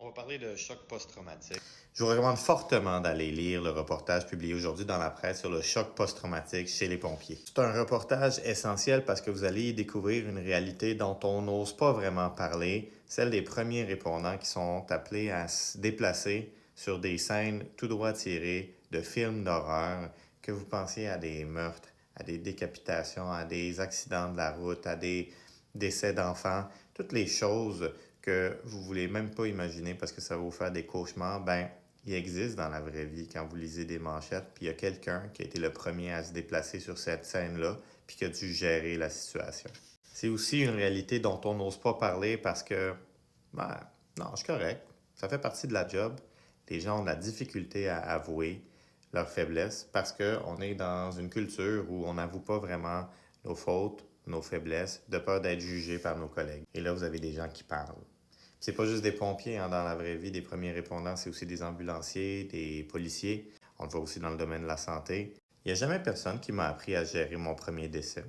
On va parler de choc post-traumatique. Je vous recommande fortement d'aller lire le reportage publié aujourd'hui dans la presse sur le choc post-traumatique chez les pompiers. C'est un reportage essentiel parce que vous allez y découvrir une réalité dont on n'ose pas vraiment parler, celle des premiers répondants qui sont appelés à se déplacer sur des scènes tout droit tirées de films d'horreur, que vous pensiez à des meurtres, à des décapitations, à des accidents de la route, à des décès d'enfants, toutes les choses que vous voulez même pas imaginer parce que ça va vous faire des cauchemars, ben, il existe dans la vraie vie quand vous lisez des manchettes, puis il y a quelqu'un qui a été le premier à se déplacer sur cette scène-là, puis qui a dû gérer la situation. C'est aussi une réalité dont on n'ose pas parler parce que, ben, non, je suis correct, ça fait partie de la job. Les gens ont de la difficulté à avouer leurs faiblesses parce qu'on est dans une culture où on n'avoue pas vraiment nos fautes, nos faiblesses, de peur d'être jugé par nos collègues. Et là, vous avez des gens qui parlent. C'est pas juste des pompiers hein, dans la vraie vie, des premiers répondants, c'est aussi des ambulanciers, des policiers. On le voit aussi dans le domaine de la santé. Il n'y a jamais personne qui m'a appris à gérer mon premier décès.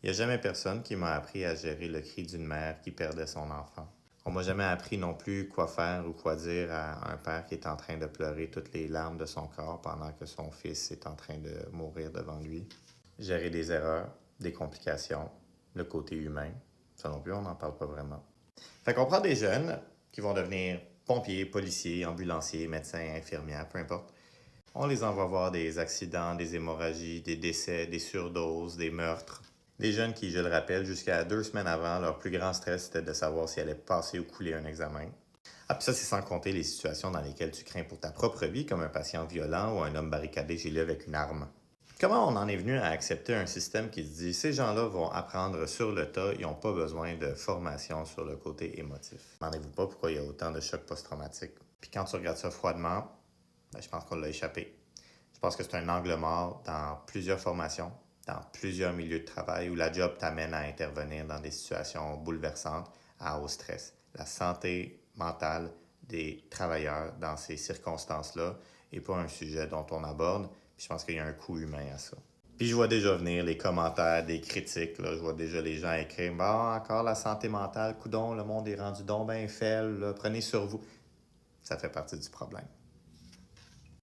Il n'y a jamais personne qui m'a appris à gérer le cri d'une mère qui perdait son enfant. On m'a jamais appris non plus quoi faire ou quoi dire à un père qui est en train de pleurer toutes les larmes de son corps pendant que son fils est en train de mourir devant lui. Gérer des erreurs, des complications, le côté humain, ça non plus, on n'en parle pas vraiment. Fait qu'on prend des jeunes qui vont devenir pompiers, policiers, ambulanciers, médecins, infirmières, peu importe. On les envoie voir des accidents, des hémorragies, des décès, des surdoses, des meurtres. Des jeunes qui, je le rappelle, jusqu'à 2 semaines avant, leur plus grand stress, c'était de savoir s'ils allaient passer ou couler un examen. Ah, puis ça, c'est sans compter les situations dans lesquelles tu crains pour ta propre vie, comme un patient violent ou un homme barricadé chez lui avec une arme. Comment on en est venu à accepter un système qui se dit ces gens-là vont apprendre sur le tas, ils n'ont pas besoin de formation sur le côté émotif. Demandez-vous pas pourquoi il y a autant de chocs post-traumatiques. Puis quand tu regardes ça froidement, ben, je pense qu'on l'a échappé. Je pense que c'est un angle mort dans plusieurs formations, dans plusieurs milieux de travail où la job t'amène à intervenir dans des situations bouleversantes, au stress. La santé mentale des travailleurs dans ces circonstances-là n'est pas un sujet dont on aborde. Puis je pense qu'il y a un coût humain à ça. Puis je vois déjà venir les commentaires, des critiques. Là. Je vois déjà les gens écrire « Bon, encore la santé mentale, coudon, le monde est rendu donc bien faible, là, prenez sur vous. » Ça fait partie du problème.